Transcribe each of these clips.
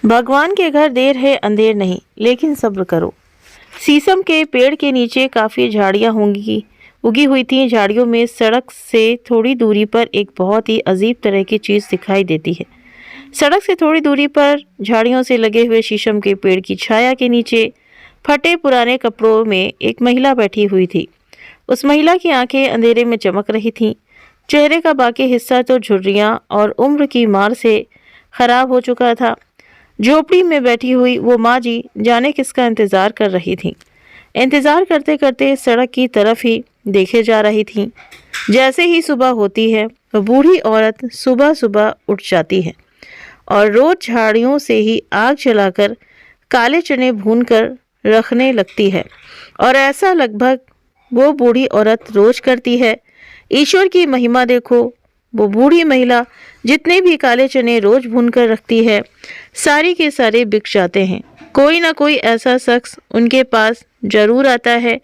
भगवान के घर देर है अंधेर नहीं, लेकिन सब्र करो। शीशम के पेड़ के नीचे काफी झाड़ियां होंगी उगी हुई थीं। झाड़ियों में सड़क से थोड़ी दूरी पर एक बहुत ही अजीब तरह की चीज दिखाई देती है। सड़क से थोड़ी दूरी पर झाड़ियों से लगे हुए शीशम के पेड़ की छाया के नीचे फटे पुराने कपड़ों में एक महिला बैठी हुई थी। उस महिला की आंखें अंधेरे में चमक रही थीं। चेहरे का बाकी हिस्सा तो झुर्रियां और उम्र की मार से खराब हो चुका था। झोपड़ी में बैठी हुई वो माँ जी जाने किसका इंतजार कर रही थी। इंतजार करते करते सड़क की तरफ ही देखे जा रही थी। जैसे ही सुबह होती है, वो बूढ़ी औरत सुबह सुबह उठ जाती है और रोज झाड़ियों से ही आग जलाकर काले चने भूनकर रखने लगती है। और ऐसा लगभग वो बूढ़ी औरत रोज करती है। ईश्वर की महिमा देखो, वो बूढ़ी महिला जितने भी काले चने रोज भून कर रखती है, सारे के सारे बिक जाते हैं। कोई ना कोई ऐसा शख्स उनके पास जरूर आता है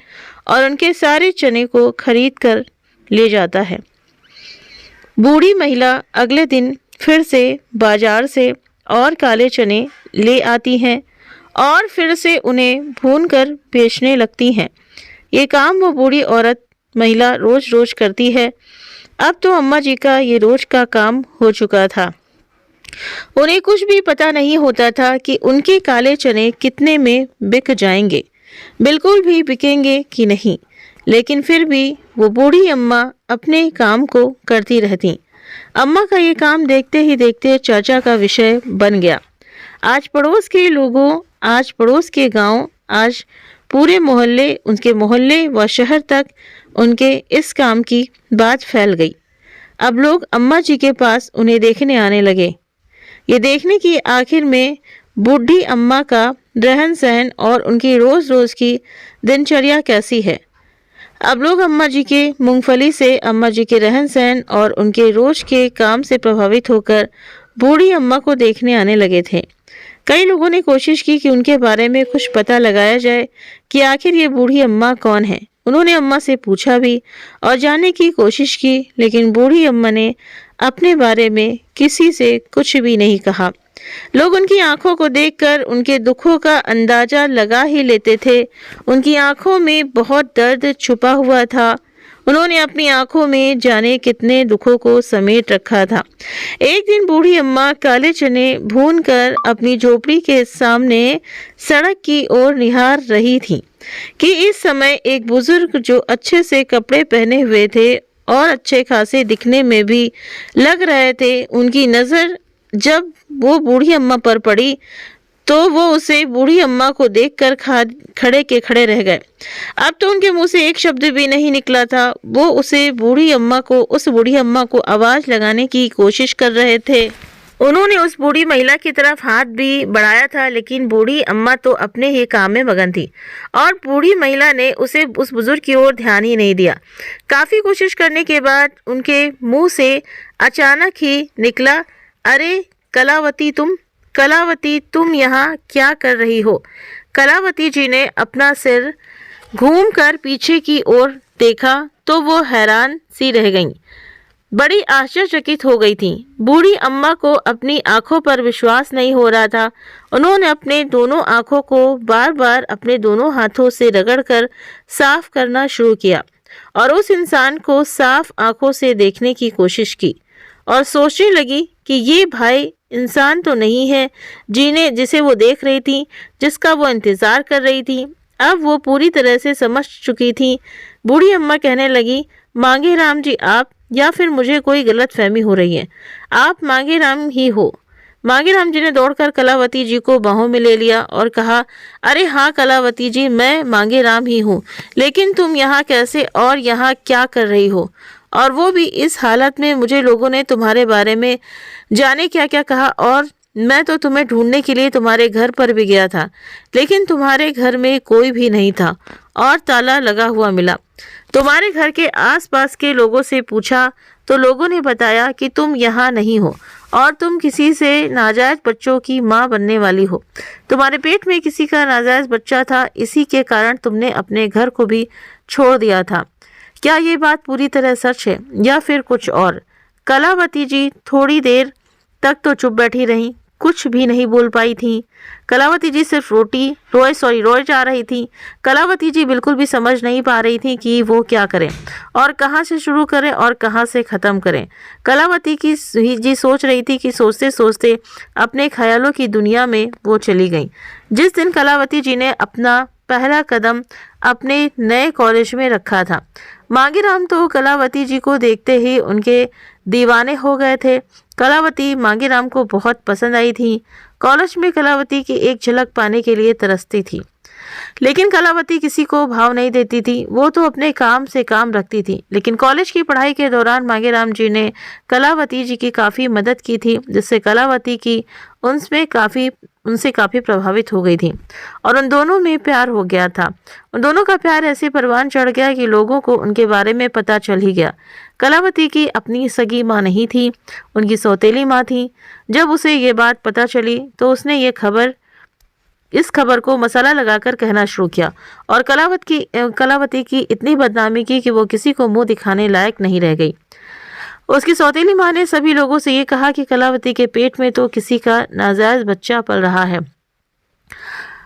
और उनके सारे चने को खरीद कर ले जाता है। बूढ़ी महिला अगले दिन फिर से बाजार से और काले चने ले आती हैं और फिर से उन्हें भून कर बेचने लगती हैं। ये काम वो बूढ़ी औरत महिला रोज रोज करती है। अब तो अम्मा जी का ये रोज का काम हो चुका था। उन्हें कुछ भी पता नहीं होता था कि उनके काले चने कितने में बिक जाएंगे, बिल्कुल भी बिकेंगे कि नहीं। लेकिन फिर भी वो बूढ़ी अम्मा अपने काम को करती रहती। अम्मा का ये काम देखते ही देखते चर्चा का विषय बन गया। आज पड़ोस के लोगों, आज पड़ोस के गांव, आज पूरे मोहल्ले, उनके मोहल्ले व शहर तक उनके इस काम की बात फैल गई। अब लोग अम्मा जी के पास उन्हें देखने आने लगे। ये देखने की आखिर में बूढ़ी अम्मा का रहन सहन और उनकी रोज रोज की दिनचर्या कैसी है। अब लोग अम्मा जी के मूंगफली से, अम्मा जी के रहन सहन और उनके रोज के काम से प्रभावित होकर बूढ़ी अम्मा को देखने आने लगे थे। कई लोगों ने कोशिश की कि उनके बारे में कुछ पता लगाया जाए कि आखिर ये बूढ़ी अम्मा कौन है। उन्होंने अम्मा से पूछा भी और जानने की कोशिश की, लेकिन बूढ़ी अम्मा ने अपने बारे में किसी से कुछ भी नहीं कहा। लोग उनकी आंखों को देखकर उनके दुखों का अंदाजा लगा ही लेते थे। उनकी आंखों में बहुत दर्द छुपा हुआ था। उन्होंने अपनी आंखों में जाने कितने दुखों को समेट रखा था। एक दिन बूढ़ी अम्मा काले चने भूनकर अपनी झोपड़ी के सामने सड़क की ओर निहार रही थी कि इस समय एक बुजुर्ग जो अच्छे से कपड़े पहने हुए थे और अच्छे खासे दिखने में भी लग रहे थे, उनकी नजर जब वो बूढ़ी अम्मा पर पड़ी तो वो उसे बूढ़ी अम्मा को देखकर खड़े के खड़े रह गए। अब तो उनके मुंह से एक शब्द भी नहीं निकला था। वो उस बूढ़ी अम्मा को आवाज लगाने की कोशिश कर रहे थे। उन्होंने उस बूढ़ी महिला की तरफ हाथ भी बढ़ाया था, लेकिन बूढ़ी अम्मा तो अपने ही काम में मगन थी और बूढ़ी महिला ने उस बुजुर्ग की ओर ध्यान ही नहीं दिया। काफी कोशिश करने के बाद उनके मुंह से अचानक ही निकला, अरे कलावती तुम यहाँ क्या कर रही हो। कलावती जी ने अपना सिर घूमकर पीछे की ओर देखा तो वो हैरान सी रह गईं। बड़ी आश्चर्यचकित हो गई थीं। बूढ़ी अम्मा को अपनी आंखों पर विश्वास नहीं हो रहा था। उन्होंने अपने दोनों आंखों को बार बार अपने दोनों हाथों से रगड़कर साफ करना शुरू किया और उस इंसान को साफ आंखों से देखने की कोशिश की और सोचने लगी कि ये भाई इंसान तो नहीं है जिसे वो देख रही थी, जिसका वो इंतजार कर रही थी। अब वो पूरी तरह से समझ चुकी थी। बूढ़ी अम्मा कहने लगी, मांगे राम जी आप, या फिर मुझे कोई गलत फहमी हो रही है। आप मांगे राम ही हो। मांगे राम जी ने दौड़कर कलावती जी को बाहों में ले लिया और कहा, अरे हाँ कलावती जी, मैं मांगे राम ही हूँ, लेकिन तुम यहाँ कैसे और यहाँ क्या कर रही हो, और वो भी इस हालत में। मुझे लोगों ने तुम्हारे बारे में जाने क्या क्या कहा और मैं तो तुम्हें ढूंढने के लिए तुम्हारे घर पर भी गया था, लेकिन तुम्हारे घर में कोई भी नहीं था और ताला लगा हुआ मिला। तुम्हारे घर के आसपास के लोगों से पूछा तो लोगों ने बताया कि तुम यहाँ नहीं हो और तुम किसी से नाजायज बच्चों की माँ बनने वाली हो। तुम्हारे पेट में किसी का नाजायज बच्चा था, इसी के कारण तुमने अपने घर को भी छोड़ दिया था। क्या ये बात पूरी तरह सच है या फिर कुछ और? कलावती जी थोड़ी देर तक तो चुप बैठी रहीं, कुछ भी नहीं बोल पाई थी। कलावती जी सिर्फ रोए जा रही थी। कलावती जी बिल्कुल भी समझ नहीं पा रही थी कि वो क्या करें और कहाँ से शुरू करें और कहाँ से ख़त्म करें। कलावती की जी सोच रही थी कि सोचते सोचते अपने ख्यालों की दुनिया में वो चली गई। जिस दिन कलावती जी ने अपना पहला कदम अपने नए कॉलेज में रखा था, मांगीराम तो कलावती जी को देखते ही उनके दीवाने हो गए थे। कलावती मांगीराम को बहुत पसंद आई थी। कॉलेज में कलावती की एक झलक पाने के लिए तरसती थी, लेकिन कलावती किसी को भाव नहीं देती थी। वो तो अपने काम से काम रखती थी। लेकिन कॉलेज की पढ़ाई के दौरान मांगीराम जी ने कलावती जी की काफ़ी मदद की थी, जिससे कलावती की उनसे काफ़ी प्रभावित हो गई थी और उन दोनों में प्यार हो गया था। उन दोनों का प्यार ऐसे परवान चढ़ गया कि लोगों को उनके बारे में पता चल ही गया। कलावती की अपनी सगी माँ नहीं थी, उनकी सौतेली माँ थी। जब उसे ये बात पता चली तो उसने इस खबर को मसाला लगाकर कहना शुरू किया और कलावती की इतनी बदनामी की कि वो किसी को मुंह दिखाने लायक नहीं रह गई। उसकी सौतेली माँ ने सभी लोगों से ये कहा कि कलावती के पेट में तो किसी का नाजायज बच्चा पल रहा है।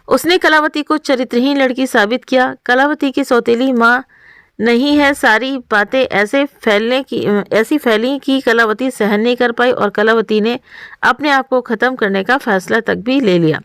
उसने कलावती को चरित्रहीन लड़की साबित किया। कलावती की सौतेली माँ नहीं है, सारी बातें ऐसी फैली कि कलावती सहन नहीं कर पाई और कलावती ने अपने आप को ख़त्म करने का फैसला तक भी ले लिया।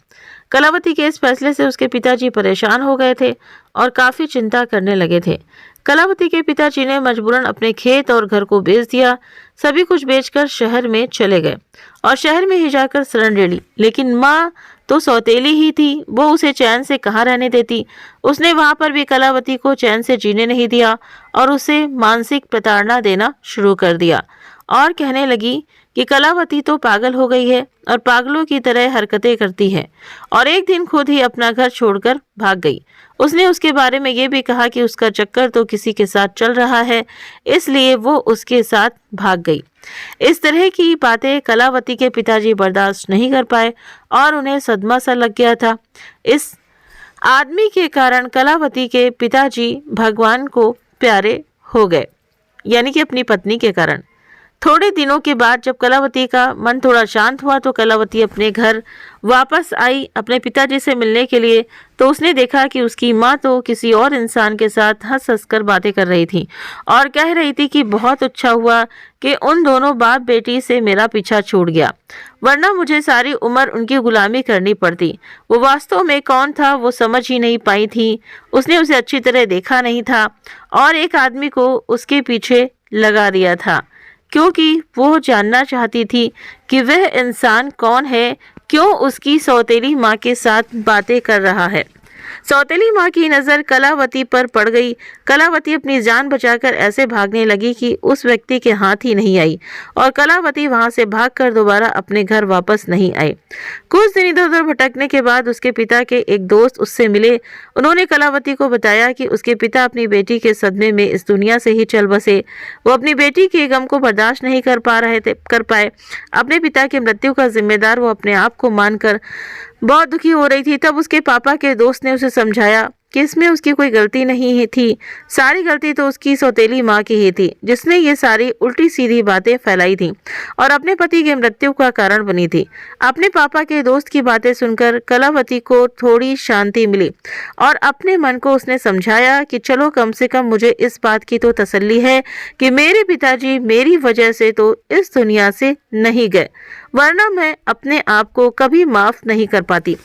कलावती के इस फैसले से उसके पिताजी परेशान हो गए थे और काफ़ी चिंता करने लगे थे। कलावती के पिताजी ने मजबूरन अपने खेत और घर को बेच दिया। सभी कुछ बेचकर शहर में चले गए और शहर में ही जाकर शरण ले ली। लेकिन माँ तो सौतेली ही थी, वो उसे चैन से कहाँ रहने देती। उसने वहां पर भी कलावती को चैन से जीने नहीं दिया और उसे मानसिक प्रताड़ना देना शुरू कर दिया और कहने लगी कि कलावती तो पागल हो गई है और पागलों की तरह हरकतें करती है और एक दिन खुद ही अपना घर छोड़कर भाग गई। उसने उसके बारे में ये भी कहा कि उसका चक्कर तो किसी के साथ चल रहा है, इसलिए वो उसके साथ भाग गई। इस तरह की बातें कलावती के पिताजी बर्दाश्त नहीं कर पाए और उन्हें सदमा सा लग गया था। इस आदमी के कारण कलावती के पिताजी भगवान को प्यारे हो गए, यानी कि अपनी पत्नी के कारण। थोड़े दिनों के बाद जब कलावती का मन थोड़ा शांत हुआ तो कलावती अपने घर वापस आई अपने पिताजी से मिलने के लिए। तो उसने देखा कि उसकी माँ तो किसी और इंसान के साथ हंस हंस कर बातें कर रही थी और कह रही थी कि बहुत अच्छा हुआ कि उन दोनों बाप बेटी से मेरा पीछा छूट गया, वरना मुझे सारी उम्र उनकी गुलामी करनी पड़ती। वो वास्तव में कौन था वो समझ ही नहीं पाई थी। उसने उसे अच्छी तरह देखा नहीं था और एक आदमी को उसके पीछे लगा दिया था, क्योंकि वो जानना चाहती थी कि वह इंसान कौन है, क्यों उसकी सौतेली माँ के साथ बातें कर रहा है। सौतेली माँ की नज़र कलावती पर पड़ गई। कलावती अपनी जान बचाकर ऐसे भागने लगी कि उस व्यक्ति के हाथ ही नहीं आई और कलावती वहां से भागकर दोबारा अपने घर वापस नहीं आई। कुछ दिन इधर उधर भटकने के बाद उसके पिता के एक दोस्त उससे मिले। उन्होंने कलावती को बताया कि उसके पिता अपनी बेटी के सदमे में इस दुनिया से ही चल बसे। वो अपनी बेटी के गम को बर्दाश्त नहीं कर पाए। अपने पिता की मृत्यु का जिम्मेदार वो अपने आप को मानकर बहुत दुखी हो रही थी। तब उसके पापा के दोस्त ने उसे समझाया कि इसमें उसकी कोई गलती नहीं थी, सारी गलती तो उसकी सौतेली माँ की ही थी, जिसने ये सारी उल्टी सीधी बातें फैलाई थी और अपने पति की मृत्यु का कारण बनी थी। अपने पापा के दोस्त की बातें सुनकर कलावती को थोड़ी शांति मिली और अपने मन को उसने समझाया कि चलो कम से कम मुझे इस बात की तो तसल्ली है कि मेरे पिताजी मेरी वजह से तो इस दुनिया से नहीं गए, वरना मैं अपने आप को कभी माफ नहीं कर पाती।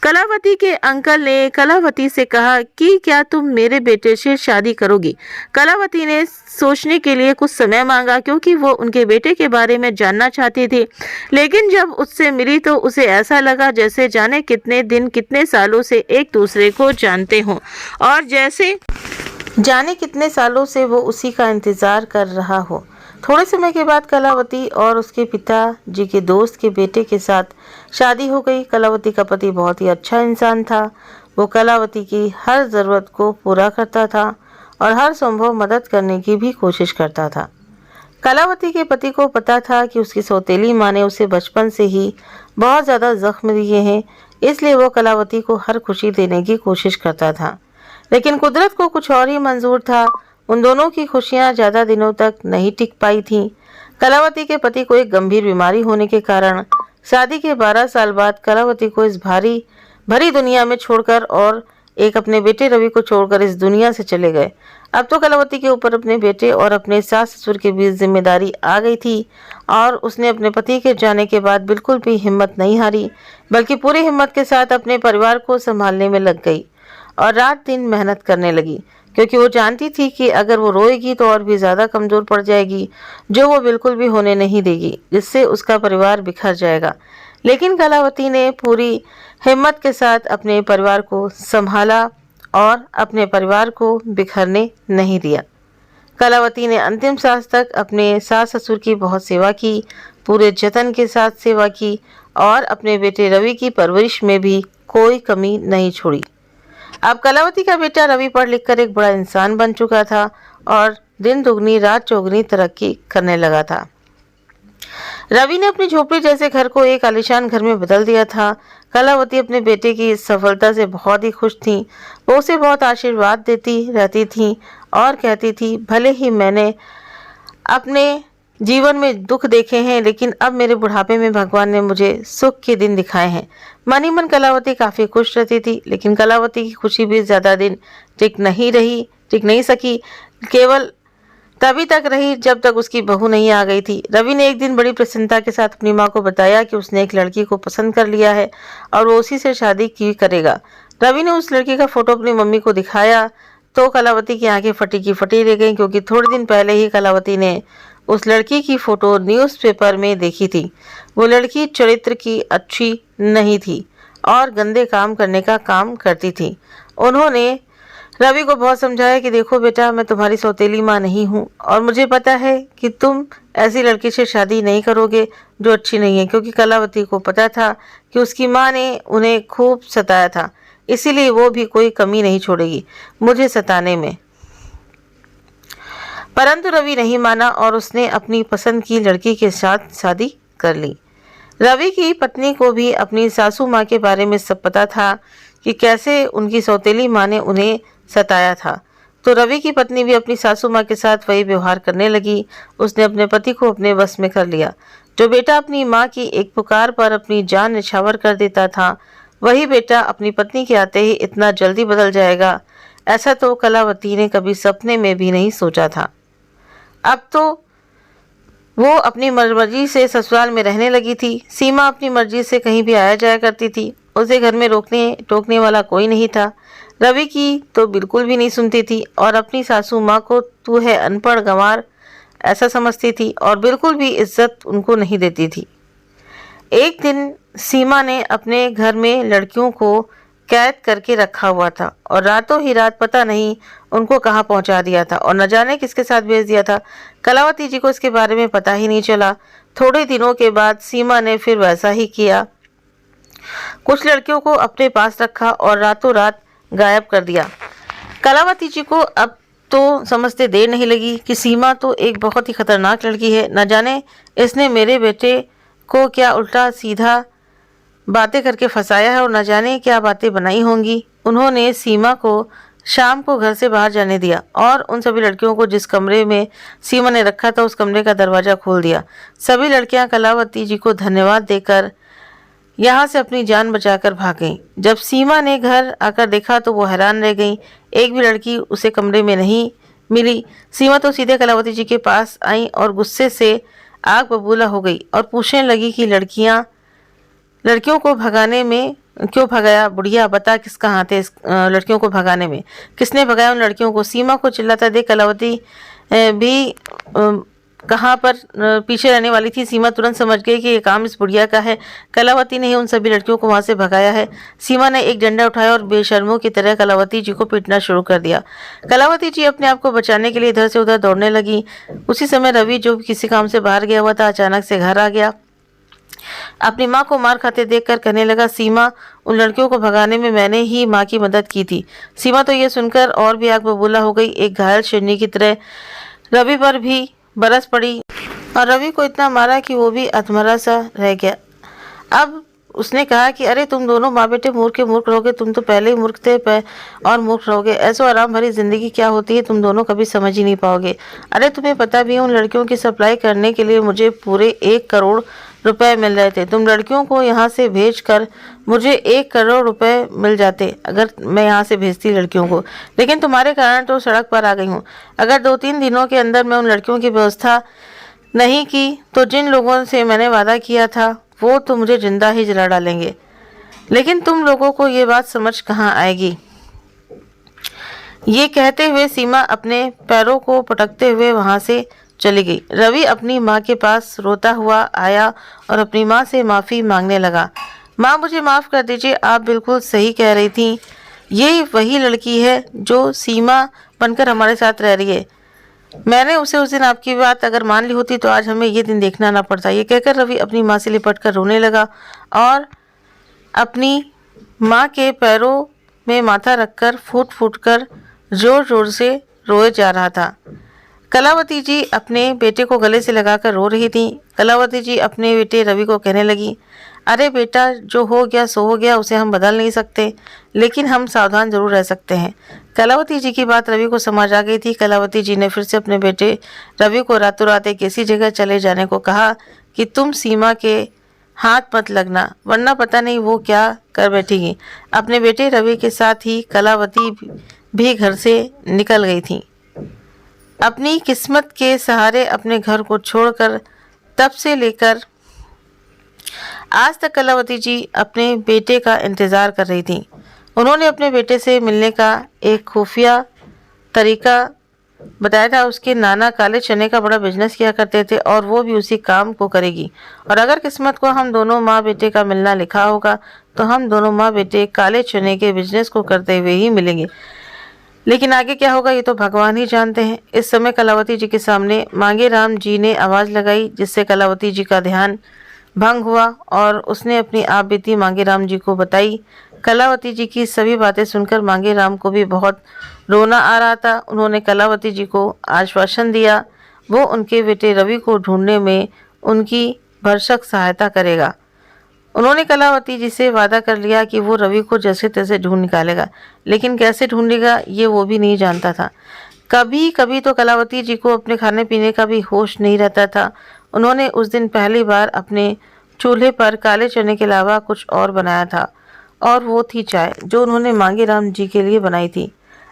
कलावती के अंकल ने कलावती से कहा कि क्या तुम मेरे बेटे से शादी करोगी। कलावती ने सोचने के लिए कुछ समय मांगा, क्योंकि वो उनके बेटे के बारे में जानना चाहती थी। लेकिन जब उससे मिली तो उसे ऐसा लगा जैसे जाने कितने दिन कितने सालों से एक दूसरे को जानते हों और जैसे जाने कितने सालों से वो उसी का इंतजार कर रहा हो। थोड़े समय के बाद कलावती और उसके पिताजी के दोस्त के बेटे के साथ शादी हो गई। कलावती का पति बहुत ही अच्छा इंसान था। वो कलावती की हर ज़रूरत को पूरा करता था और हर संभव मदद करने की भी कोशिश करता था। कलावती के पति को पता था कि उसकी सौतेली माँ ने उसे बचपन से ही बहुत ज़्यादा जख्म दिए हैं, इसलिए वो कलावती को हर खुशी देने की कोशिश करता था। लेकिन कुदरत को कुछ और ही मंजूर था। उन दोनों की खुशियां ज़्यादा दिनों तक नहीं टिक पाई थीं। कलावती के पति को एक गंभीर बीमारी होने के कारण शादी के 12 साल बाद कलावती को इस भारी भरी दुनिया में छोड़कर और एक अपने बेटे रवि को छोड़कर इस दुनिया से चले गए। अब तो कलावती के ऊपर अपने बेटे और अपने सास ससुर के बीच जिम्मेदारी आ गई थी और उसने अपने पति के जाने के बाद बिल्कुल भी हिम्मत नहीं हारी, बल्कि पूरी हिम्मत के साथ अपने परिवार को संभालने में लग गई और रात दिन मेहनत करने लगी, क्योंकि वो जानती थी कि अगर वो रोएगी तो और भी ज़्यादा कमज़ोर पड़ जाएगी, जो वो बिल्कुल भी होने नहीं देगी, जिससे उसका परिवार बिखर जाएगा। लेकिन कलावती ने पूरी हिम्मत के साथ अपने परिवार को संभाला और अपने परिवार को बिखरने नहीं दिया। कलावती ने अंतिम सांस तक अपने सास ससुर की बहुत सेवा की, पूरे जतन के साथ सेवा की और अपने बेटे रवि की परवरिश में भी कोई कमी नहीं छोड़ी। अब कलावती का बेटा रवि पढ़ लिख कर एक बड़ा इंसान बन चुका था और दिन दुगनी रात चौगुनी तरक्की करने लगा था। रवि ने अपनी झोपड़ी जैसे घर को एक आलीशान घर में बदल दिया था। कलावती अपने बेटे की इस सफलता से बहुत ही खुश थी। वो उसे बहुत आशीर्वाद देती रहती थी और कहती थी, भले ही मैंने अपने जीवन में दुख देखे हैं, लेकिन अब मेरे बुढ़ापे में भगवान ने मुझे सुख के दिन दिखाए हैं। मन ही मन कलावती काफ़ी खुश रहती थी, लेकिन कलावती की खुशी भी ज़्यादा दिन टिक नहीं सकी। केवल तभी तक रही जब तक उसकी बहू नहीं आ गई थी। रवि ने एक दिन बड़ी प्रसन्नता के साथ अपनी माँ को बताया कि उसने एक लड़की को पसंद कर लिया है और वो उसी से शादी की करेगा। रवि ने उस लड़की का फोटो अपनी मम्मी को दिखाया तो कलावती की आंखें फटी की फटी रह गईं, क्योंकि थोड़े दिन पहले ही कलावती ने उस लड़की की फोटो न्यूज़पेपर में देखी थी। वो लड़की चरित्र की अच्छी नहीं थी और गंदे काम करने का काम करती थी। उन्होंने रवि को बहुत समझाया कि देखो बेटा, मैं तुम्हारी सौतेली माँ नहीं हूँ और मुझे पता है कि तुम ऐसी लड़की से शादी नहीं करोगे जो अच्छी नहीं है, क्योंकि कलावती को पता था कि उसकी माँ ने उन्हें खूब सताया था, इसीलिए वो भी कोई कमी नहीं छोड़ेगी मुझे सताने में। परंतु रवि नहीं माना और उसने अपनी पसंद की लड़की के साथ शादी कर ली। रवि की पत्नी को भी अपनी सासू माँ के बारे में सब पता था कि कैसे उनकी सौतेली माँ ने उन्हें सताया था, तो रवि की पत्नी भी अपनी सासू माँ के साथ वही व्यवहार करने लगी। उसने अपने पति को अपने बस में कर लिया। जो बेटा अपनी माँ की एक पुकार पर अपनी जान निछावर कर देता था, वही बेटा अपनी पत्नी के आते ही इतना जल्दी बदल जाएगा, ऐसा तो कलावती ने कभी सपने में भी नहीं सोचा था। अब तो वो अपनी मर्जी से ससुराल में रहने लगी थी। सीमा अपनी मर्जी से कहीं भी आया जाया करती थी, उसे घर में रोकने टोकने वाला कोई नहीं था। रवि की तो बिल्कुल भी नहीं सुनती थी और अपनी सासू माँ को तू है अनपढ़ गंवार ऐसा समझती थी और बिल्कुल भी इज्जत उनको नहीं देती थी। एक दिन सीमा ने अपने घर में लड़कियों को कैद करके रखा हुआ था और रातों ही रात पता नहीं उनको कहाँ पहुंचा दिया था और न जाने किसके साथ भेज दिया था। कलावती जी को इसके बारे में पता ही नहीं चला। थोड़े दिनों के बाद सीमा ने फिर वैसा ही किया, कुछ लड़कियों को अपने पास रखा और रातों रात गायब कर दिया। कलावती जी को अब तो समझते देर नहीं लगी कि सीमा तो एक बहुत ही खतरनाक लड़की है। न जाने इसने मेरे बेटे को क्या उल्टा सीधा बातें करके फंसाया है और न जाने क्या बातें बनाई होंगी। उन्होंने सीमा को शाम को घर से बाहर जाने दिया और उन सभी लड़कियों को जिस कमरे में सीमा ने रखा था उस कमरे का दरवाज़ा खोल दिया। सभी लड़कियां कलावती जी को धन्यवाद देकर यहाँ से अपनी जान बचाकर भाग गईं। जब सीमा ने घर आकर देखा तो वो हैरान रह गई, एक भी लड़की उसे कमरे में नहीं मिली। सीमा तो सीधे कलावती जी के पास आई और गुस्से से आग बबूला हो गई और पूछने लगी कि लड़कियों को भगाने में क्यों भगाया? बुढ़िया बता, किसका हाथ है लड़कियों को भगाने में? किसने भगाया उन लड़कियों को? सीमा को चिल्लाता देख कलावती भी कहाँ पर पीछे रहने वाली थी। सीमा तुरंत समझ गई कि ये काम इस बुढ़िया का है। कलावती ने ही उन सभी लड़कियों को वहाँ से भगाया है। सीमा ने एक डंडा उठाया और बेशर्मों की तरह कलावती जी को पीटना शुरू कर दिया। कलावती जी अपने आप को बचाने के लिए इधर से उधर दौड़ने लगी। उसी समय रवि, जो किसी काम से बाहर गया हुआ था, अचानक से घर आ गया। अपनी माँ को मार खाते देखकर कहने लगा, सीमा, उन लड़कियों को भगाने में मैंने ही माँ की मदद की थी। सीमा तो ये सुनकर और भी आग बबूला हो गई। एक घायल शेरनी की तरह रवि पर भी बरस पड़ी और रवि को इतना मारा कि वो भी अधमरा सा रह गया। अब उसने कहा कि अरे तुम दोनों माँ बेटे मूर्ख के मूर्ख रहोगे, तुम तो पहले ही मूर्ख थे और मूर्ख रहोगे। ऐसो आराम भरी जिंदगी क्या होती है तुम दोनों कभी समझ ही नहीं पाओगे। अरे तुम्हें पता भी है उन लड़कियों की सप्लाई करने के लिए मुझे पूरे 1 करोड़ रुपए मिल रहे थे। तुम लड़कियों को यहाँ से भेजकर मुझे 1 करोड़ रुपए मिल जाते अगर मैं यहाँ से भेजती लड़कियों को, लेकिन तुम्हारे कारण तो सड़क पर आ गई हूँ। अगर 2-3 दिनों के अंदर मैं उन लड़कियों की व्यवस्था नहीं की तो जिन लोगों से मैंने वादा किया था वो तो मुझे जिंदा ही जला डालेंगे। लेकिन तुम लोगों को ये बात समझ कहाँ आएगी। ये कहते हुए सीमा अपने पैरों को पटकते हुए वहां से चली गई। रवि अपनी माँ के पास रोता हुआ आया और अपनी माँ से माफ़ी मांगने लगा। माँ, मुझे माफ़ कर दीजिए, आप बिल्कुल सही कह रही थी। ये वही लड़की है जो सीमा बनकर हमारे साथ रह रही है। मैंने उसे उस दिन आपकी बात अगर मान ली होती तो आज हमें ये दिन देखना ना पड़ता। ये कहकर रवि अपनी माँ से लिपट कर रोने लगा और अपनी माँ के पैरों में माथा रखकर फूट फूट कर जोर जोर से रोए जा रहा था। कलावती जी अपने बेटे को गले से लगाकर रो रही थी। कलावती जी अपने बेटे रवि को कहने लगी, अरे बेटा, जो हो गया सो हो गया, उसे हम बदल नहीं सकते, लेकिन हम सावधान जरूर रह सकते हैं। कलावती जी की बात रवि को समझ आ गई थी। कलावती जी ने फिर से अपने बेटे रवि को रातों रात एक ऐसी जगह चले जाने को कहा कि तुम सीमा के हाथ मत लगना, वरना पता नहीं वो क्या कर बैठेगी। अपने बेटे रवि के साथ ही कलावती भी घर से निकल गई थी। अपनी किस्मत के सहारे अपने घर को छोड़कर तब से लेकर आज तक कलावती जी अपने बेटे का इंतज़ार कर रही थी। उन्होंने अपने बेटे से मिलने का एक खुफिया तरीका बताया था। उसके नाना काले चने का बड़ा बिजनेस किया करते थे और वो भी उसी काम को करेगी। और अगर किस्मत को हम दोनों माँ बेटे का मिलना लिखा होगा तो हम दोनों माँ बेटे काले चने के बिजनेस को करते हुए ही मिलेंगे। लेकिन आगे क्या होगा ये तो भगवान ही जानते हैं। इस समय कलावती जी के सामने मांगेराम जी ने आवाज़ लगाई, जिससे कलावती जी का ध्यान भंग हुआ और उसने अपनी आप बीती मांगेराम जी को बताई। कलावती जी की सभी बातें सुनकर मांगेराम को भी बहुत रोना आ रहा था। उन्होंने कलावती जी को आश्वासन दिया वो उनके बेटे रवि को ढूंढने में उनकी भरसक सहायता करेगा। उन्होंने कलावती जी से वादा कर लिया कि वो रवि को जैसे तैसे ढूंढ निकालेगा, लेकिन कैसे ढूंढेगा ये वो भी नहीं जानता था। कभी कभी तो कलावती जी को अपने खाने पीने का भी होश नहीं रहता था। उन्होंने उस दिन पहली बार अपने चूल्हे पर काले चने के अलावा कुछ और बनाया था, और वो थी चाय, जो उन्होंने मांगेराम जी के लिए बनाई थी।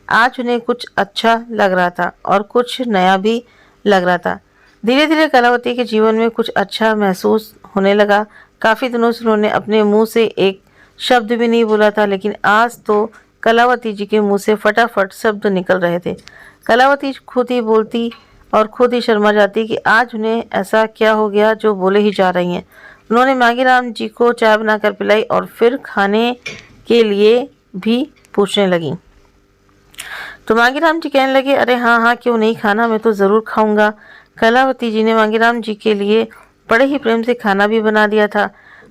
आज उन्हें कुछ अच्छा लग रहा था और कुछ नया भी लग रहा था। धीरे धीरे कलावती के जीवन में कुछ अच्छा महसूस होने लगा। काफ़ी दिनों से उन्होंने अपने मुंह से एक शब्द भी नहीं बोला था, लेकिन आज तो कलावती जी के मुंह से फटाफट शब्द निकल रहे थे। कलावती खुद ही बोलती और खुद ही शर्मा जाती कि आज उन्हें ऐसा क्या हो गया जो बोले ही जा रही हैं। उन्होंने मांगेराम जी को चाय बनाकर पिलाई और फिर खाने के लिए भी पूछने लगी। तो मांगेराम जी कहने लगे, अरे हाँ हाँ, क्यों नहीं, खाना मैं तो ज़रूर खाऊंगा। कलावती जी ने मांगेराम जी के लिए बड़े ही प्रेम से खाना भी बना दिया था।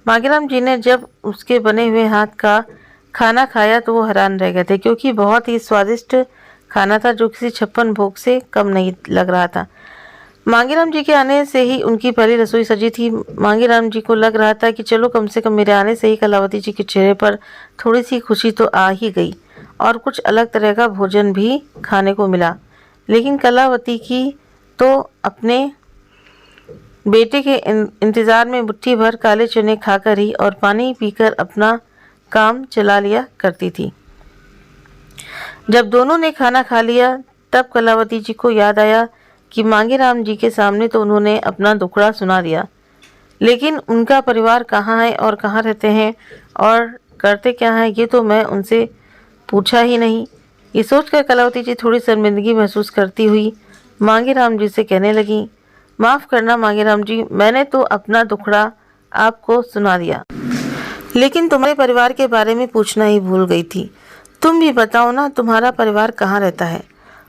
मांगेराम जी ने जब उसके बने हुए हाथ का खाना खाया तो वो हैरान रह गए थे, क्योंकि बहुत ही स्वादिष्ट खाना था जो किसी 56 भोग से कम नहीं लग रहा था। मांगेराम जी के आने से ही उनकी पहली रसोई सजी थी। मांगेराम जी को लग रहा था कि चलो कम से कम मेरे आने से ही कलावती जी के चेहरे पर थोड़ी सी खुशी तो आ ही गई और कुछ अलग तरह का भोजन भी खाने को मिला। लेकिन कलावती की तो अपने बेटे के इंतज़ार में मुट्ठी भर काले चने खाकर ही और पानी पीकर अपना काम चला लिया करती थी। जब दोनों ने खाना खा लिया तब कलावती जी को याद आया कि मांगेराम जी के सामने तो उन्होंने अपना दुखड़ा सुना दिया, लेकिन उनका परिवार कहाँ है और कहाँ रहते हैं और करते क्या हैं ये तो मैं उनसे पूछा ही नहीं। ये सोचकर कलावती जी थोड़ी शर्मिंदगी महसूस करती हुई मांगेराम जी से कहने लगी, माफ़ करना मांगेराम जी, मैंने तो अपना दुखड़ा आपको सुना दिया, लेकिन तुम्हारे परिवार के बारे में पूछना ही भूल गई थी। तुम भी बताओ ना, तुम्हारा परिवार कहाँ रहता है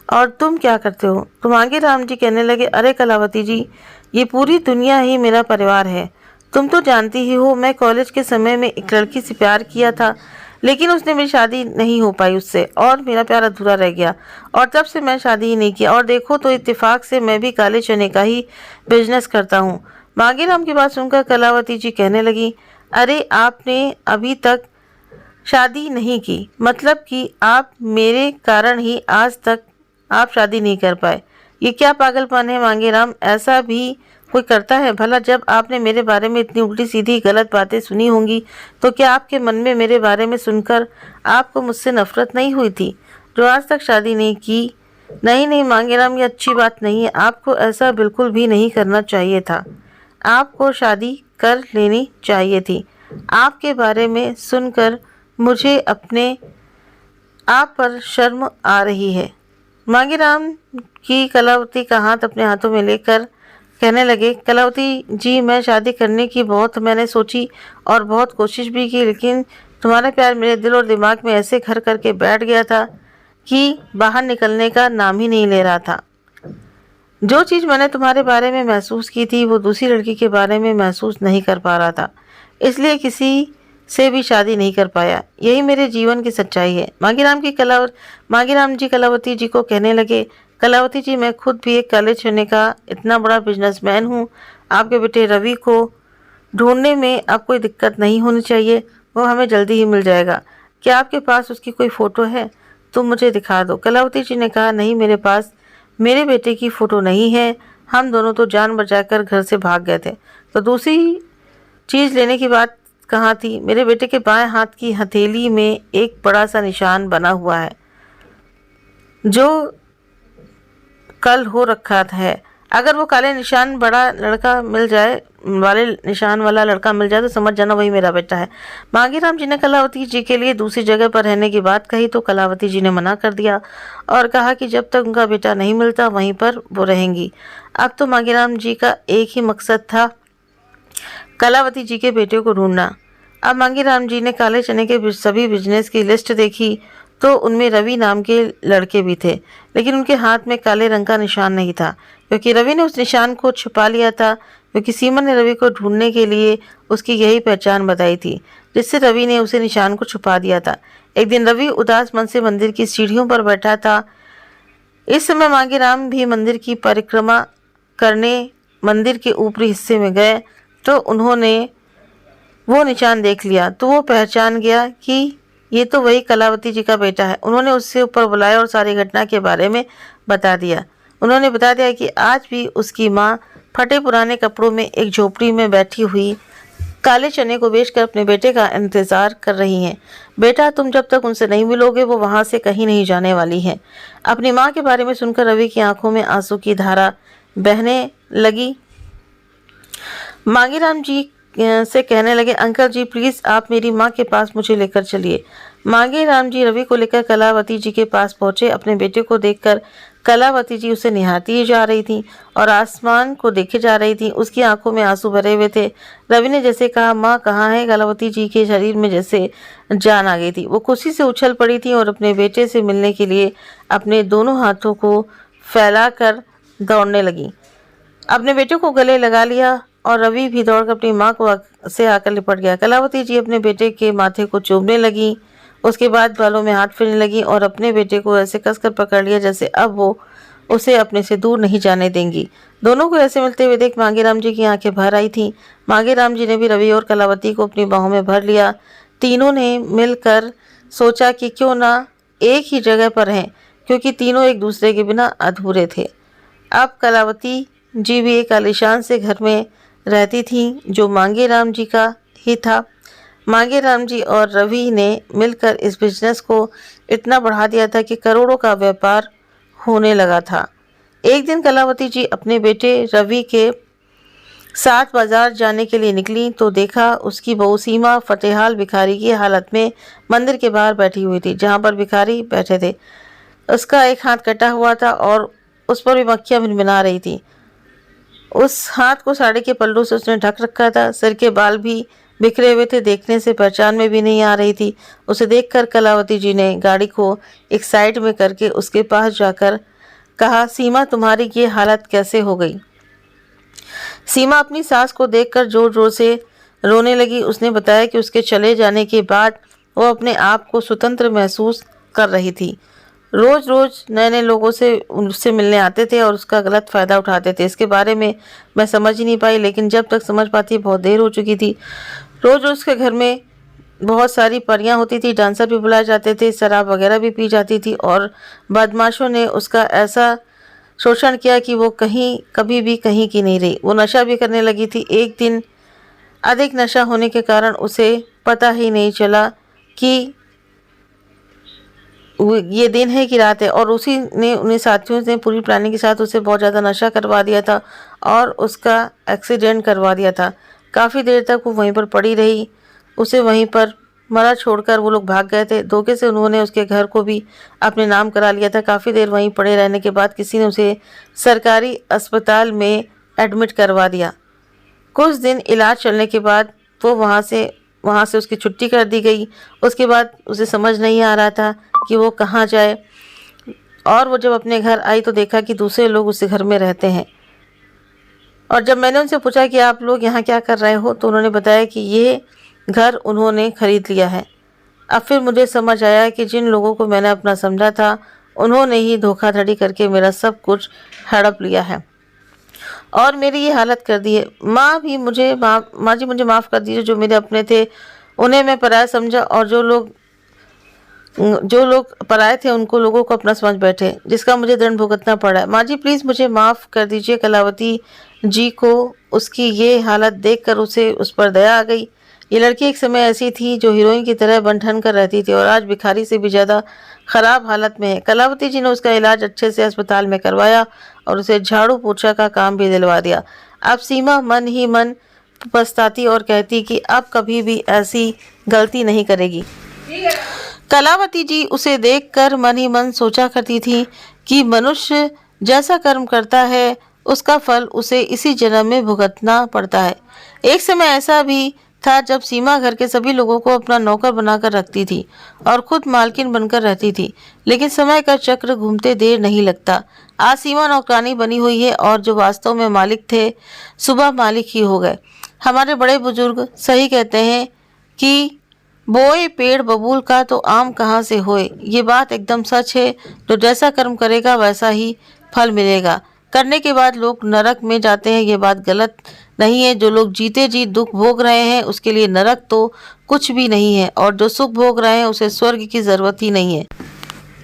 और तुम क्या करते हो। तो मांगेराम जी कहने लगे, अरे कलावती जी, ये पूरी दुनिया ही मेरा परिवार है। तुम तो जानती ही हो, मैं कॉलेज के समय में एक लड़की से प्यार किया था, लेकिन उसने मेरी शादी नहीं हो पाई उससे और मेरा प्यार अधूरा रह गया, और तब से मैं शादी ही नहीं किया। और देखो तो इत्तेफाक से मैं भी काले चने का ही बिजनेस करता हूँ। मांगेराम की बात सुनकर कलावती जी कहने लगी, अरे आपने अभी तक शादी नहीं की, मतलब कि आप मेरे कारण ही आज तक आप शादी नहीं कर पाए। ये क्या पागलपन है मांगेराम, ऐसा भी कोई करता है? भला जब आपने मेरे बारे में इतनी उल्टी सीधी गलत बातें सुनी होंगी तो क्या आपके मन में मेरे बारे में सुनकर आपको मुझसे नफरत नहीं हुई थी, जो आज तक शादी नहीं की? नहीं नहीं मांगेराम, ये अच्छी बात नहीं है। आपको ऐसा बिल्कुल भी नहीं करना चाहिए था। आपको शादी कर लेनी चाहिए थी। आपके बारे में सुनकर मुझे अपने आप पर शर्म आ रही है। मांगेराम की कलावती का हाथ अपने हाथों में लेकर कहने लगे, कलावती जी, मैं शादी करने की बहुत मैंने सोची और बहुत कोशिश भी की, लेकिन तुम्हारा प्यार मेरे दिल और दिमाग में ऐसे घर करके बैठ गया था कि बाहर निकलने का नाम ही नहीं ले रहा था। जो चीज़ मैंने तुम्हारे बारे में महसूस की थी वो दूसरी लड़की के बारे में महसूस नहीं कर पा रहा था, इसलिए किसी से भी शादी नहीं कर पाया। यही मेरे जीवन की सच्चाई है। मांगेराम जी कलावती जी को कहने लगे, कलावती जी, मैं खुद भी एक काले चने का इतना बड़ा बिजनेसमैन हूँ। आपके बेटे रवि को ढूंढने में अब कोई दिक्कत नहीं होनी चाहिए, वो हमें जल्दी ही मिल जाएगा। क्या आपके पास उसकी कोई फ़ोटो है? तुम मुझे दिखा दो। कलावती जी ने कहा, नहीं, मेरे पास मेरे बेटे की फ़ोटो नहीं है। हम दोनों तो जान बचाकर घर से भाग गए थे, तो दूसरी चीज़ लेने की बात कहाँ थी? मेरे बेटे के बाएं हाथ की हथेली में एक बड़ा सा निशान बना हुआ है जो कल हो रखा है। अगर वो काले निशान बड़ा लड़का मिल जाए वाले निशान वाला लड़का मिल जाए तो समझ जाना वही मेरा बेटा है। मांगेराम जी ने कलावती जी के लिए दूसरी जगह पर रहने की बात कही तो कलावती जी ने मना कर दिया और कहा कि जब तक उनका बेटा नहीं मिलता वहीं पर वो रहेंगी। अब तो मांगेराम जी का एक ही मकसद था, कलावती जी के बेटे को ढूंढना। अब मांगेराम जी ने काले चने के सभी बिजनेस की लिस्ट देखी तो उनमें रवि नाम के लड़के भी थे, लेकिन उनके हाथ में काले रंग का निशान नहीं था, क्योंकि रवि ने उस निशान को छुपा लिया था, क्योंकि सीमा ने रवि को ढूंढने के लिए उसकी यही पहचान बताई थी, जिससे रवि ने उसे निशान को छुपा दिया था। एक दिन रवि उदास मन से मंदिर की सीढ़ियों पर बैठा था। इस समय मांगेराम भी मंदिर की परिक्रमा करने मंदिर के ऊपरी हिस्से में गए तो उन्होंने वो निशान देख लिया, तो वो पहचान गया कि ये तो वही कलावती जी का बेटा है। उन्होंने उससे ऊपर बुलाया और सारी घटना के बारे में बता दिया। उन्होंने बता दिया कि आज भी उसकी माँ फटे पुराने कपड़ों में एक झोपड़ी में बैठी हुई काले चने को बेचकर अपने बेटे का इंतज़ार कर रही हैं। बेटा, तुम जब तक उनसे नहीं मिलोगे वो वहाँ से कहीं नहीं जाने वाली हैं। अपनी माँ के बारे में सुनकर रवि की आंखों में आंसू की धारा बहने लगी। मांगेराम जी से कहने लगे, अंकल जी प्लीज़ आप मेरी माँ के पास मुझे लेकर चलिए। मांगेराम जी रवि को लेकर कलावती जी के पास पहुँचे। अपने बेटे को देखकर कलावती जी उसे निहारती ही जा रही थी और आसमान को देखे जा रही थी। उसकी आंखों में आंसू भरे हुए थे। रवि ने जैसे कहा, माँ कहाँ है? कलावती जी के शरीर में जैसे जान आ गई थी। वो खुशी से उछल पड़ी थी और अपने बेटे से मिलने के लिए अपने दोनों हाथों को फैलाकर दौड़ने लगी। अपने बेटे को गले लगा लिया और रवि भी दौड़कर अपनी माँ को से आकर लिपट गया। कलावती जी अपने बेटे के माथे को चूमने लगी, उसके बाद बालों में हाथ फेरने लगी और अपने बेटे को ऐसे कसकर पकड़ लिया जैसे अब वो उसे अपने से दूर नहीं जाने देंगी। दोनों को ऐसे मिलते हुए देख मांगेराम जी की आंखें भर आई थीं। मांगेराम जी ने भी रवि और कलावती को अपनी बाहों में भर लिया। तीनों ने मिलकर सोचा कि क्यों ना एक ही जगह पर रहें, क्योंकि तीनों एक दूसरे के बिना अधूरे थे। अब कलावती जी भी एक आलीशान से घर में रहती थी जो मांगेराम जी का ही था। मांगेराम जी और रवि ने मिलकर इस बिजनेस को इतना बढ़ा दिया था कि करोड़ों का व्यापार होने लगा था। एक दिन कलावती जी अपने बेटे रवि के साथ बाजार जाने के लिए निकली तो देखा उसकी बहू सीमा फतेहाल भिखारी की हालत में मंदिर के बाहर बैठी हुई थी, जहाँ पर भिखारी बैठे थे। उसका एक हाथ कटा हुआ था और उस पर भी मक्खियाँ भिनभिना रही थी। उस हाथ को साड़ी के पल्लू से उसने ढक रखा था। सिर के बाल भी बिखरे हुए थे, देखने से पहचान में भी नहीं आ रही थी। उसे देखकर कलावती जी ने गाड़ी को एक साइड में करके उसके पास जाकर कहा, सीमा तुम्हारी ये हालत कैसे हो गई? सीमा अपनी सास को देखकर जोर जोर से रोने लगी। उसने बताया कि उसके चले जाने के बाद वो अपने आप को स्वतंत्र महसूस कर रही थी। रोज़ रोज़ नए नए लोगों से उससे मिलने आते थे और उसका गलत फ़ायदा उठाते थे। इसके बारे में मैं समझ ही नहीं पाई, लेकिन जब तक समझ पाती बहुत देर हो चुकी थी। रोज़ रोज़ उसके घर में बहुत सारी परियां होती थी, डांसर भी बुलाए जाते थे, शराब वगैरह भी पी जाती थी और बदमाशों ने उसका ऐसा शोषण किया कि वो कभी भी कहीं की नहीं रही। वो नशा भी करने लगी थी। एक दिन अधिक नशा होने के कारण उसे पता ही नहीं चला कि ये दिन है कि रात है, और उसी ने उन्हें साथियों ने पूरी प्लानिंग के साथ उसे बहुत ज़्यादा नशा करवा दिया था और उसका एक्सीडेंट करवा दिया था। काफ़ी देर तक वो वहीं पर पड़ी रही। उसे वहीं पर मरा छोड़कर वो लोग भाग गए थे। धोखे से उन्होंने उसके घर को भी अपने नाम करा लिया था। काफ़ी देर वहीं पड़े रहने के बाद किसी ने उसे सरकारी अस्पताल में एडमिट करवा दिया। कुछ दिन इलाज चलने के बाद वो वहाँ से उसकी छुट्टी कर दी गई। उसके बाद उसे समझ नहीं आ रहा था कि वो कहाँ जाए, और वो जब अपने घर आई तो देखा कि दूसरे लोग उस घर में रहते हैं। और जब मैंने उनसे पूछा कि आप लोग यहाँ क्या कर रहे हो, तो उन्होंने बताया कि ये घर उन्होंने खरीद लिया है। अब फिर मुझे समझ आया कि जिन लोगों को मैंने अपना समझा था उन्होंने ही धोखाधड़ी करके मेरा सब कुछ हड़प लिया है और मेरी ये हालत कर दी है। माँ जी मुझे माफ़ कर दीजिए। जो मेरे अपने थे उन्हें मैं पराया समझा, और जो लोग पराए थे उनको लोगों को अपना समझ बैठे, जिसका मुझे दंड भुगतना पड़ा है। माँ जी प्लीज़ मुझे माफ़ कर दीजिए। कलावती जी को उसकी ये हालत देखकर उस पर दया आ गई। ये लड़की एक समय ऐसी थी जो हीरोइन की तरह बन ठन कर रहती थी और आज भिखारी से भी ज़्यादा ख़राब हालत में है। कलावती जी ने उसका इलाज अच्छे से अस्पताल में करवाया और उसे झाड़ू पोछा का काम भी दिलवा दिया। अब सीमा मन ही मन पछताती और कहती कि अब कभी भी ऐसी गलती नहीं करेगी। कलावती जी उसे देखकर मन ही मन सोचा करती थी कि मनुष्य जैसा कर्म करता है उसका फल उसे इसी जन्म में भुगतना पड़ता है। एक समय ऐसा भी था जब सीमा घर के सभी लोगों को अपना नौकर बनाकर रखती थी और खुद मालकिन बनकर रहती थी, लेकिन समय का चक्र घूमते देर नहीं लगता। आज सीमा नौकरानी बनी हुई है और जो वास्तव में मालिक थे सुबह मालिक ही हो गए। हमारे बड़े बुजुर्ग सही कहते हैं कि बोए पेड़ बबूल का तो आम कहाँ से होए। ये बात एकदम सच है। जो जैसा कर्म करेगा वैसा ही फल मिलेगा। करने के बाद लोग नरक में जाते हैं, ये बात गलत नहीं है। जो लोग जीते जी दुख भोग रहे हैं उसके लिए नरक तो कुछ भी नहीं है, और जो सुख भोग रहे हैं उसे स्वर्ग की ज़रूरत ही नहीं है।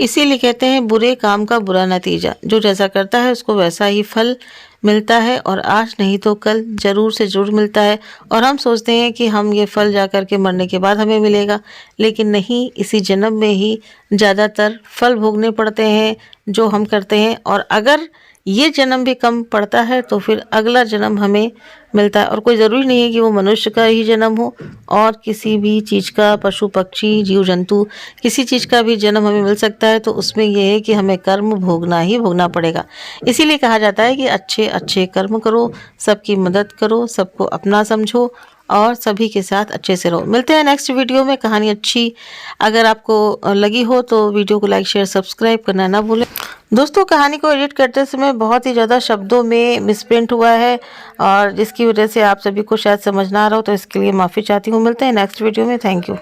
इसीलिए कहते हैं बुरे काम का बुरा नतीजा। जो जैसा करता है उसको वैसा ही फल मिलता है, और आज नहीं तो कल जरूर से जरूर मिलता है। और हम सोचते हैं कि हम ये फल जा कर के मरने के बाद हमें मिलेगा, लेकिन नहीं, इसी जन्म में ही ज़्यादातर फल भोगने पड़ते हैं जो हम करते हैं। और अगर ये जन्म भी कम पड़ता है तो फिर अगला जन्म हमें मिलता है। और कोई ज़रूरी नहीं है कि वो मनुष्य का ही जन्म हो, और किसी भी चीज़ का, पशु पक्षी जीव जंतु किसी चीज़ का भी जन्म हमें मिल सकता है। तो उसमें यह है कि हमें कर्म भोगना ही भोगना पड़ेगा। इसीलिए कहा जाता है कि अच्छे अच्छे कर्म करो, सबकी मदद करो, सबको अपना समझो और सभी के साथ अच्छे से रहो। मिलते हैं नेक्स्ट वीडियो में। कहानी अच्छी अगर आपको लगी हो तो वीडियो को लाइक शेयर सब्सक्राइब करना ना भूलें। दोस्तों, कहानी को एडिट करते समय बहुत ही ज़्यादा शब्दों में मिसप्रिंट हुआ है और जिसकी वजह से आप सभी को शायद समझ ना आ रहा हो, तो इसके लिए माफ़ी चाहती हूँ। मिलते हैं नेक्स्ट वीडियो में। Thank you.